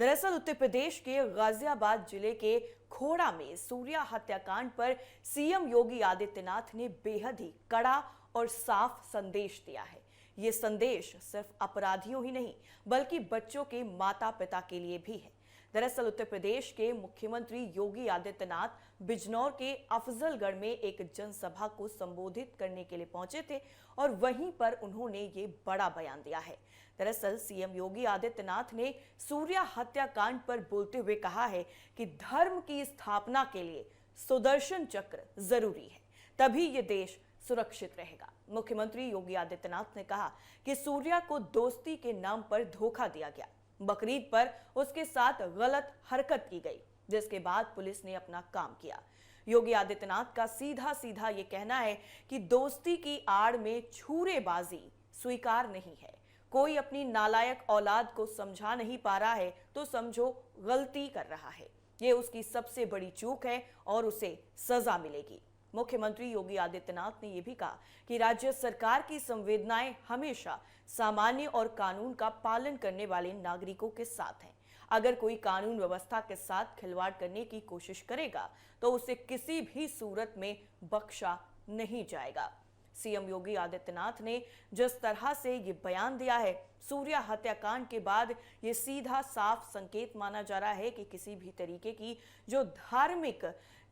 दरअसल उत्तर प्रदेश के गाजियाबाद जिले के खोड़ा में सूर्या हत्याकांड पर सीएम योगी आदित्यनाथ ने बेहद ही कड़ा और साफ संदेश दिया है। ये संदेश सिर्फ अपराधियों ही नहीं बल्कि बच्चों के माता पिता के लिए भी है। दरअसल उत्तर प्रदेश के मुख्यमंत्री योगी आदित्यनाथ बिजनौर के अफजलगढ़ में एक जनसभा को संबोधित करने के लिए पहुंचे थे और वहीं पर उन्होंने ये बड़ा बयान दिया है। दरअसल सीएम योगी आदित्यनाथ ने सूर्या हत्याकांड पर बोलते हुए कहा है कि धर्म की स्थापना के लिए सुदर्शन चक्र जरूरी है, तभी ये देश सुरक्षित रहेगा। मुख्यमंत्री योगी आदित्यनाथ ने कहा कि सूर्या को दोस्ती के नाम पर धोखा दिया गया, बकरीद पर उसके साथ गलत हरकत की गई, जिसके बाद पुलिस ने अपना काम किया। योगी आदित्यनाथ का सीधा सीधा ये कहना है कि दोस्ती की आड़ में छूरेबाजी स्वीकार नहीं है। कोई अपनी नालायक औलाद को समझा नहीं पा रहा है तो समझो गलती कर रहा है। ये उसकी सबसे बड़ी चूक है और उसे सजा मिलेगी। मुख्यमंत्री योगी आदित्यनाथ ने यह भी कहा कि राज्य सरकार की संवेदनाएं हमेशा सामान्य और कानून का पालन करने वाले नागरिकों के साथ हैं। अगर कोई कानून व्यवस्था के साथ खिलवाड़ करने की कोशिश करेगा तो उसे किसी भी सूरत में बख्शा नहीं जाएगा। सीएम योगी आदित्यनाथ ने जिस तरह से ये बयान दिया है, सूर्या हत्याकांड के बाद ये सीधा साफ संकेत माना जा रहा है कि किसी भी तरीके की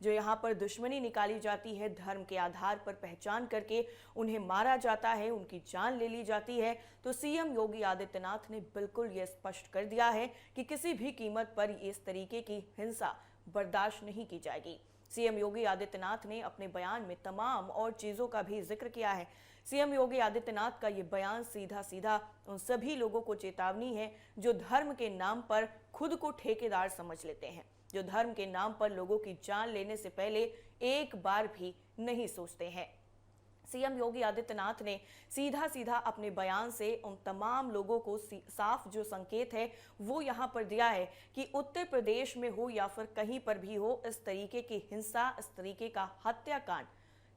जो यहाँ पर दुश्मनी निकाली जाती है, धर्म के आधार पर पहचान करके उन्हें मारा जाता है, उनकी जान ले ली जाती है, तो सीएम योगी आदित्यनाथ ने बिल्कुल ये स्पष्ट कर दिया है कि किसी भी कीमत पर इस तरीके की हिंसा बर्दाश्त नहीं की जाएगी। सीएम योगी आदित्यनाथ ने अपने बयान में तमाम और चीजों का भी जिक्र किया है। सीएम योगी आदित्यनाथ का ये बयान सीधा सीधा उन सभी लोगों को चेतावनी है जो धर्म के नाम पर खुद को ठेकेदार समझ लेते हैं, जो धर्म के नाम पर लोगों की जान लेने से पहले एक बार भी नहीं सोचते हैं। सीएम योगी आदित्यनाथ ने सीधा सीधा अपने बयान से उन तमाम लोगों को साफ जो संकेत है वो यहां पर दिया है कि उत्तर प्रदेश में हो या फिर कहीं पर भी हो, इस तरीके की हिंसा, इस तरीके का हत्याकांड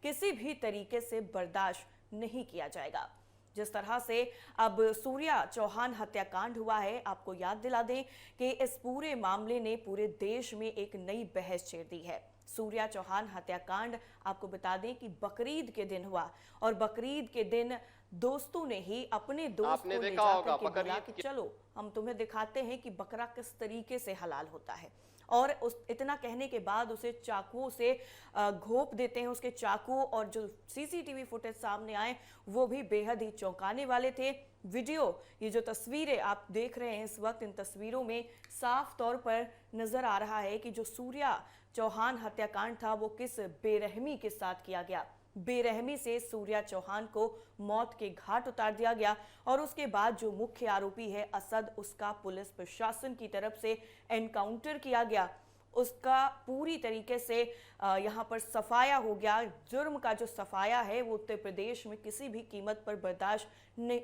किसी भी तरीके से बर्दाश्त नहीं किया जाएगा। जिस तरह से अब सूर्या चौहान हत्याकांड हुआ है, आपको याद दिला दें कि इस पूरे मामले ने पूरे देश में एक नई बहस छेड़ दी है। सूर्या चौहान हत्याकांड आपको बता दें कि बकरीद के दिन हुआ और बकरीद के दिन दोस्तों ने ही अपने दोस्त को ले जाकर के बोला कि चलो हम तुम्हें दिखाते हैं कि बकरा किस तरीके से हलाल होता है, और इतना कहने के बाद उसे चाकुओं से घोंप देते हैं। उसके चाकू और जो सीसीटीवी फुटेज सामने आए वो भी बेहद ही चौंकाने वाले थे। वीडियो, ये जो तस्वीरें आप देख रहे हैं इस वक्त, इन तस्वीरों में साफ तौर पर नजर आ रहा है कि जो सूर्या चौहान हत्याकांड था वो किस बेरहमी के साथ किया गया। बेरहमी से सूर्या चौहान को मौत के घाट उतार दिया गया और उसके बाद जो मुख्य आरोपी है असद, उसका पुलिस प्रशासन की तरफ से एनकाउंटर किया गया, उसका पूरी तरीके से यहाँ पर सफाया हो गया। जुर्म का जो सफाया है वो उत्तर प्रदेश में किसी भी कीमत पर बर्दाश्त नहीं,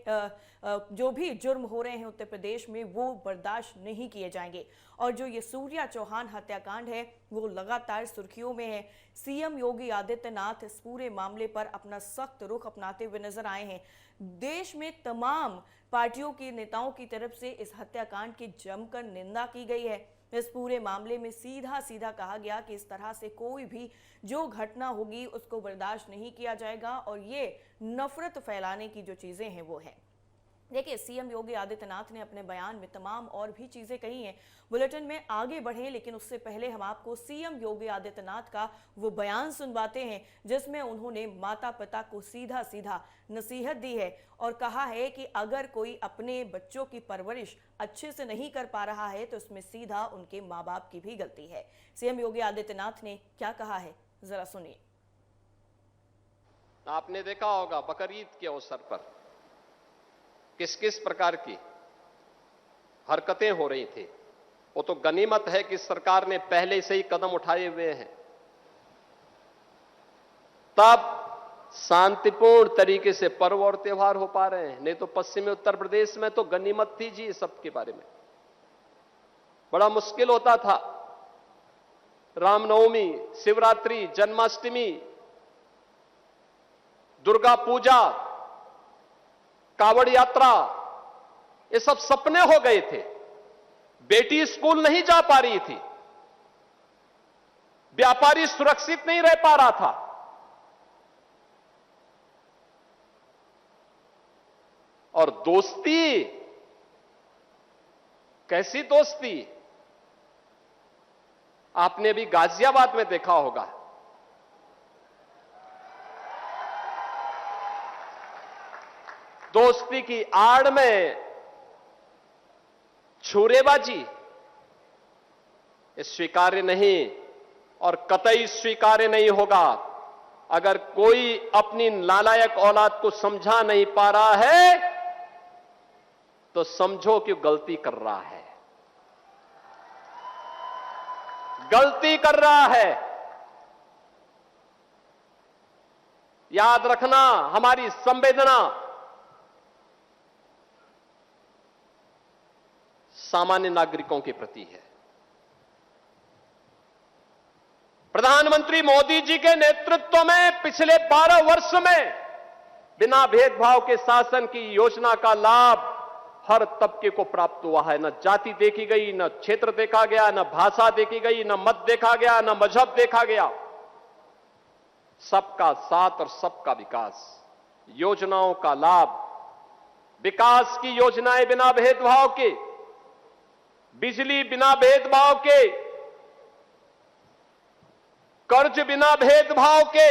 जो भी जुर्म हो रहे हैं उत्तर प्रदेश में वो बर्दाश्त नहीं किए जाएंगे। और जो ये सूर्या चौहान हत्याकांड है वो लगातार सुर्खियों में है। सीएम योगी आदित्यनाथ इस पूरे मामले पर अपना सख्त रुख अपनाते हुए नजर आए हैं। देश में तमाम पार्टियों के नेताओं की तरफ से इस हत्याकांड की जमकर निंदा की गई है। इस पूरे मामले में सीधा सीधा कहा गया कि इस तरह से कोई भी जो घटना होगी उसको बर्दाश्त नहीं किया जाएगा और ये नफरत फैलाने की जो चीजें हैं वो है। देखिए, सीएम योगी आदित्यनाथ ने अपने बयान में तमाम और भी चीजें कही हैं। बुलेटिन में आगे बढ़े लेकिन उससे पहले हम आपको सीएम योगी आदित्यनाथ का वो बयान सुनवाते हैं जिसमें उन्होंने माता पिता को सीधा सीधा नसीहत दी है और कहा है कि अगर कोई अपने बच्चों की परवरिश अच्छे से नहीं कर पा रहा है तो इसमें सीधा उनके माँ बाप की भी गलती है। सीएम योगी आदित्यनाथ ने क्या कहा है, जरा सुनिए। आपने देखा होगा बकरीद के अवसर पर किस किस प्रकार की हरकतें हो रही थी। वो तो गनीमत है कि सरकार ने पहले से ही कदम उठाए हुए हैं, तब शांतिपूर्ण तरीके से पर्व और त्योहार हो पा रहे हैं। नहीं तो पश्चिमी उत्तर प्रदेश में तो गनीमत थी जी, सबके बारे में बड़ा मुश्किल होता था। रामनवमी, शिवरात्रि, जन्माष्टमी, दुर्गा पूजा, कावड़ यात्रा, ये सब सपने हो गए थे। बेटी स्कूल नहीं जा पा रही थी, व्यापारी सुरक्षित नहीं रह पा रहा था। और दोस्ती, कैसी दोस्ती? आपने भी गाजियाबाद में देखा होगा, दोस्ती की आड़ में छुरेबाजी, ये स्वीकार्य नहीं और कतई स्वीकार्य नहीं होगा। अगर कोई अपनी नालायक औलाद को समझा नहीं पा रहा है तो समझो कि गलती कर रहा है, गलती कर रहा है। याद रखना, हमारी संवेदना सामान्य नागरिकों के प्रति है। प्रधानमंत्री मोदी जी के नेतृत्व में पिछले 12 वर्ष में बिना भेदभाव के शासन की योजना का लाभ हर तबके को प्राप्त हुआ है। न जाति देखी गई, न क्षेत्र देखा गया, न भाषा देखी गई, न मत देखा गया, न मजहब देखा गया। सबका साथ और सबका विकास, योजनाओं का लाभ, विकास की योजनाएं बिना भेदभाव के, बिजली बिना भेदभाव के, कर्ज बिना भेदभाव के,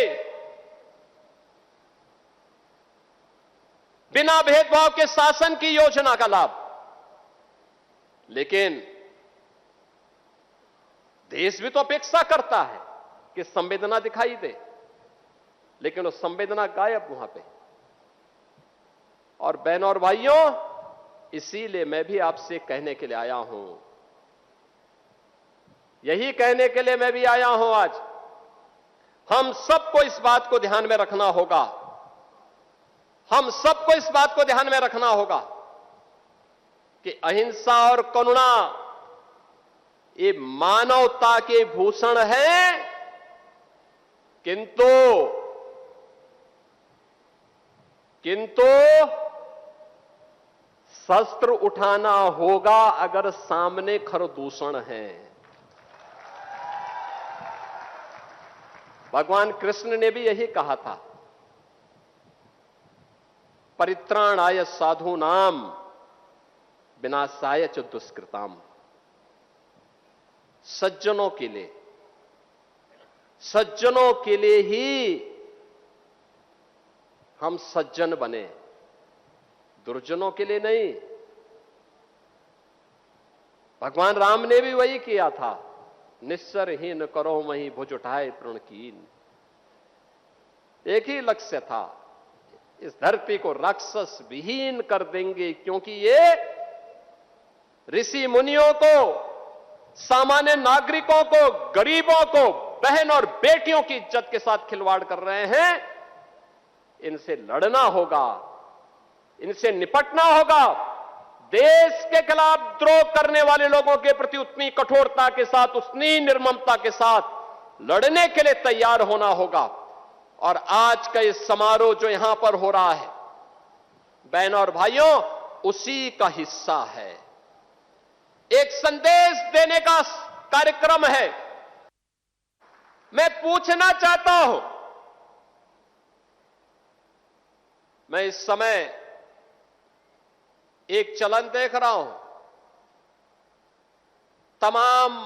बिना भेदभाव के शासन की योजना का लाभ। लेकिन देश भी तो अपेक्षा करता है कि संवेदना दिखाई दे, लेकिन वो संवेदना गायब वहां पे। और बहनों और भाइयों, इसीलिए मैं भी आपसे कहने के लिए आया हूं, यही कहने के लिए मैं भी आया हूं आज। हम सबको इस बात को ध्यान में रखना होगा, हम सबको इस बात को ध्यान में रखना होगा कि अहिंसा और करुणा ये मानवता के भूषण है, किंतु शस्त्र उठाना होगा अगर सामने खरदूषण है। भगवान कृष्ण ने भी यही कहा था, परित्राणाय साधूनाम विनाशाय च दुष्कृताम। सज्जनों के लिए ही हम सज्जन बने, दुर्जनों के लिए नहीं। भगवान राम ने भी वही किया था, निस्सरहीन करो मही भुज उठाए प्रणकीन। एक ही लक्ष्य था, इस धरती को राक्षस विहीन कर देंगे, क्योंकि ये ऋषि मुनियों को, सामान्य नागरिकों को, गरीबों को, बहन और बेटियों की इज्जत के साथ खिलवाड़ कर रहे हैं। इनसे लड़ना होगा, इनसे निपटना होगा। देश के खिलाफ द्रोह करने वाले लोगों के प्रति उतनी कठोरता के साथ, उतनी निर्ममता के साथ लड़ने के लिए तैयार होना होगा। और आज का ये समारोह जो यहां पर हो रहा है, बहनों और भाइयों, उसी का हिस्सा है। एक संदेश देने का कार्यक्रम है। मैं पूछना चाहता हूं, मैं इस समय एक चलन देख रहा हूं, तमाम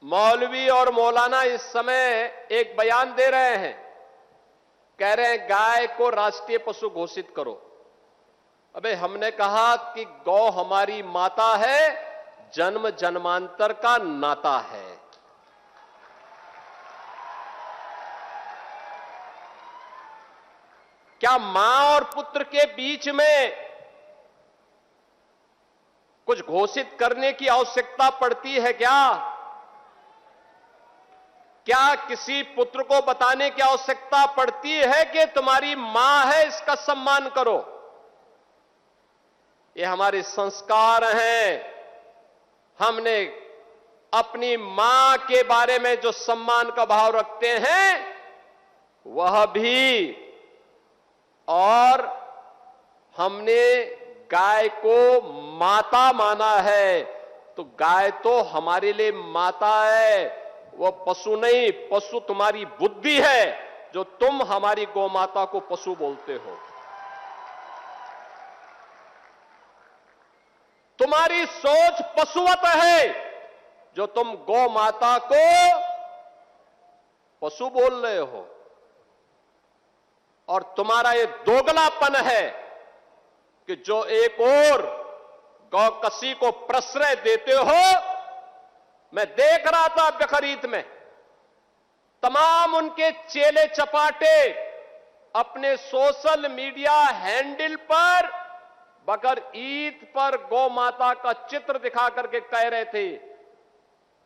मौलवी और मौलाना इस समय एक बयान दे रहे हैं, कह रहे हैं गाय को राष्ट्रीय पशु घोषित करो। अबे हमने कहा कि गौ हमारी माता है, जन्म जन्मांतर का नाता है। क्या मां और पुत्र के बीच में कुछ घोषित करने की आवश्यकता पड़ती है क्या? क्या किसी पुत्र को बताने की आवश्यकता पड़ती है कि तुम्हारी मां है, इसका सम्मान करो? ये हमारे संस्कार हैं। हमने अपनी मां के बारे में जो सम्मान का भाव रखते हैं वह भी, और हमने गाय को माता माना है, तो गाय तो हमारे लिए माता है, वो पशु नहीं। पशु तुम्हारी बुद्धि है, जो तुम हमारी गौ माता को पशु बोलते हो। तुम्हारी सोच पशुवत है, जो तुम गौ माता को पशु बोल रहे हो। और तुम्हारा ये दोगलापन है कि जो एक और गौकसी को प्रश्रय देते हो। मैं देख रहा था बकरीद में तमाम उनके चेले चपाटे अपने सोशल मीडिया हैंडल पर बकर ईद पर गौ माता का चित्र दिखा करके कह रहे थे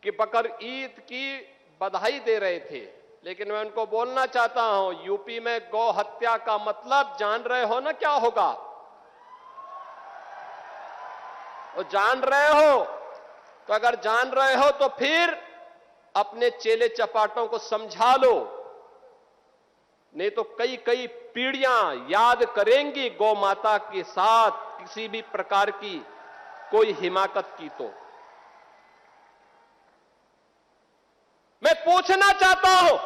कि बकर ईद की बधाई दे रहे थे। लेकिन मैं उनको बोलना चाहता हूं, यूपी में गौ हत्या का मतलब जान रहे हो ना क्या होगा? वो जान रहे हो? तो अगर जान रहे हो तो फिर अपने चेले चपाटों को समझा लो, नहीं तो कई कई पीढ़ियां याद करेंगी गौ माता के साथ किसी भी प्रकार की कोई हिमाकत की। तो मैं पूछना चाहता हूं,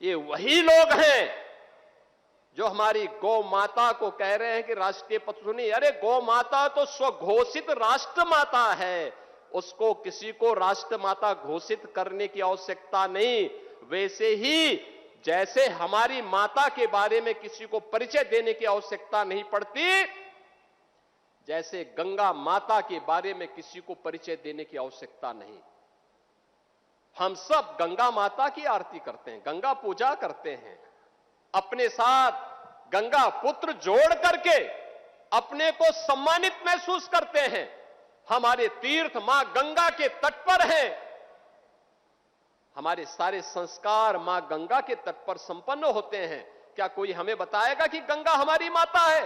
ये वही लोग हैं जो हमारी गौ माता को कह रहे हैं कि राष्ट्रीय पशु नहीं। अरे गौ माता तो स्वघोषित राष्ट्र माता है, उसको किसी को राष्ट्र माता घोषित करने की आवश्यकता नहीं। वैसे ही जैसे हमारी माता के बारे में किसी को परिचय देने की आवश्यकता नहीं पड़ती, जैसे गंगा माता के बारे में किसी को परिचय देने की आवश्यकता नहीं। हम सब गंगा माता की आरती करते हैं, गंगा पूजा करते हैं, अपने साथ गंगा पुत्र जोड़ करके अपने को सम्मानित महसूस करते हैं। हमारे तीर्थ मां गंगा के तट पर हैं, हमारे सारे संस्कार मां गंगा के तट पर संपन्न होते हैं। क्या कोई हमें बताएगा कि गंगा हमारी माता है?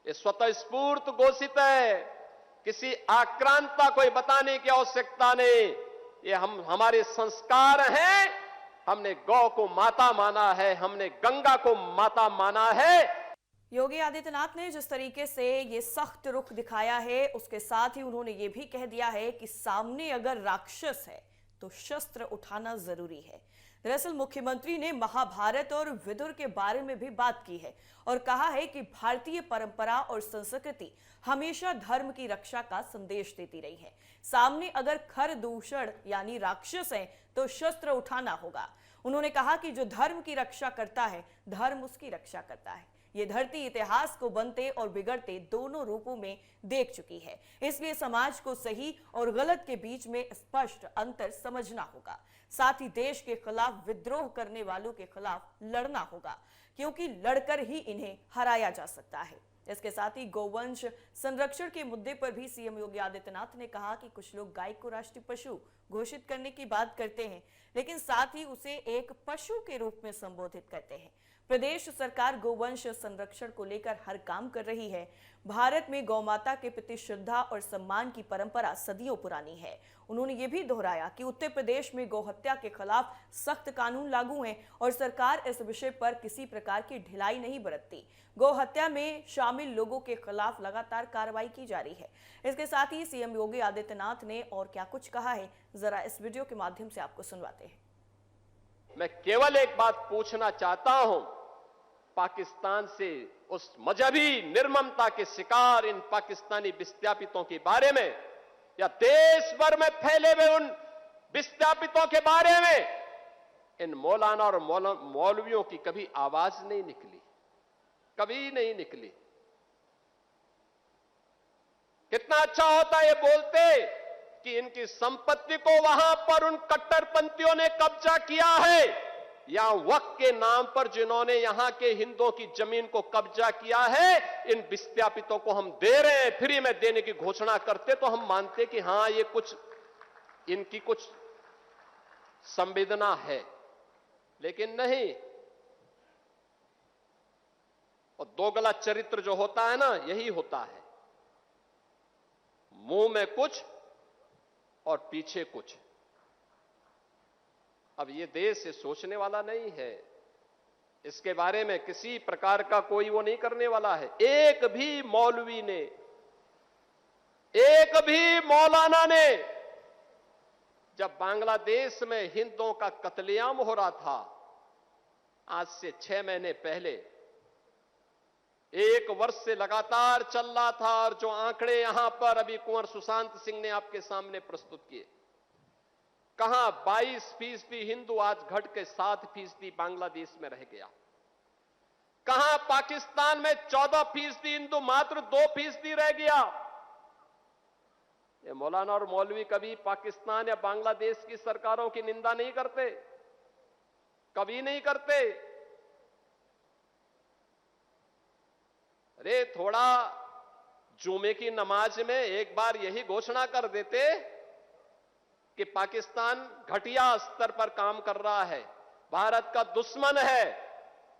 ये स्वतः स्फूर्त घोषित है, किसी आक्रांता कोई बताने की आवश्यकता नहीं। ये हमारे संस्कार हैं। हमने गौ को माता माना है, हमने गंगा को माता माना है। योगी आदित्यनाथ ने जिस तरीके से ये सख्त रुख दिखाया है, उसके साथ ही उन्होंने ये भी कह दिया है कि सामने अगर राक्षस है तो शस्त्र उठाना जरूरी है। दरअसल मुख्यमंत्री ने महाभारत और विदुर के बारे में भी बात की है और कहा है कि भारतीय परंपरा और संस्कृति हमेशा धर्म की रक्षा का संदेश देती रही है। सामने अगर खर दूषण यानी राक्षस है तो शस्त्र उठाना होगा। उन्होंने कहा कि जो धर्म की रक्षा करता है, धर्म उसकी रक्षा करता है। ये धरती इतिहास को बनते और बिगड़ते दोनों रूपों में देख चुकी है, इसलिए समाज को सही और गलत के बीच में स्पष्ट अंतर समझना होगा। साथ ही देश के खिलाफ विद्रोह करने वालों के खिलाफ लड़ना होगा, क्योंकि लड़कर ही इन्हें हराया जा सकता है। इसके साथ ही गौवंश संरक्षण के मुद्दे पर भी सीएम योगी आदित्यनाथ ने कहा कि कुछ लोग गाय को राष्ट्रीय पशु घोषित करने की बात करते हैं, लेकिन साथ ही उसे एक पशु के रूप में संबोधित करते हैं। प्रदेश सरकार गौवंश संरक्षण को लेकर हर काम कर रही है। भारत में गौमाता के प्रति श्रद्धा और सम्मान की परंपरा सदियों पुरानी है। उन्होंने ये भी दोहराया कि उत्तर प्रदेश में गौहत्या के खिलाफ सख्त कानून लागू हैं और सरकार इस विषय पर किसी प्रकार की ढिलाई नहीं बरतती। गौहत्या में शामिल लोगों के खिलाफ लगातार कार्रवाई की जा रही है। इसके साथ ही सीएम योगी आदित्यनाथ ने और क्या कुछ कहा है, जरा इस वीडियो के माध्यम से आपको सुनवाते हैं। मैं केवल एक बात पूछना चाहता हूं, पाकिस्तान से उस मजहबी निर्ममता के शिकार इन पाकिस्तानी विस्थापितों के बारे में या देश भर में फैले हुए उन विस्थापितों के बारे में इन मौलाना और मौलवियों की कभी आवाज नहीं निकली, कभी नहीं निकली। कितना अच्छा होता ये बोलते कि इनकी संपत्ति को वहां पर उन कट्टरपंथियों ने कब्जा किया है, या वक्फ के नाम पर जिन्होंने यहां के हिंदुओं की जमीन को कब्जा किया है, इन विस्थापितों को हम दे रहे हैं, फ्री में देने की घोषणा करते तो हम मानते कि हां ये कुछ इनकी कुछ संवेदना है, लेकिन नहीं। और दोगला चरित्र जो होता है ना, यही होता है, मुंह में कुछ और पीछे कुछ। अब ये देश ये सोचने वाला नहीं है इसके बारे में किसी प्रकार का कोई वो नहीं करने वाला है। एक भी मौलवी ने, एक भी मौलाना ने, जब बांग्लादेश में हिंदुओं का कत्लेआम हो रहा था आज से 6 महीने पहले, 1 वर्ष से लगातार चल रहा था, और जो आंकड़े यहां पर अभी कुंवर सुशांत सिंह ने आपके सामने प्रस्तुत किए, कहां 22% हिंदू आज घट के 7% बांग्लादेश में रह गया। कहां पाकिस्तान में 14% हिंदू मात्र 2% रह गया। ये मौलाना और मौलवी कभी पाकिस्तान या बांग्लादेश की सरकारों की निंदा नहीं करते, कभी नहीं करते। अरे थोड़ा जुमे की नमाज में एक बार यही घोषणा कर देते कि पाकिस्तान घटिया स्तर पर काम कर रहा है, भारत का दुश्मन है,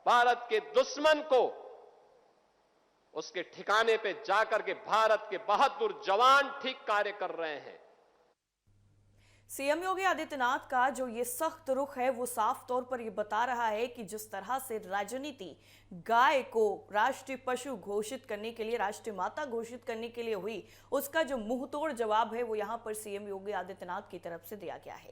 भारत के दुश्मन को उसके ठिकाने पे जाकर के भारत के बहादुर जवान ठीक कार्य कर रहे हैं। सीएम योगी आदित्यनाथ का जो ये सख्त रुख है वो साफ तौर पर ये बता रहा है कि जिस तरह से राजनीति गाय को राष्ट्रीय पशु घोषित करने के लिए, राष्ट्रीय माता घोषित करने के लिए हुई, उसका जो मुंहतोड़ जवाब है वो यहां पर सीएम योगी आदित्यनाथ की तरफ से दिया गया है।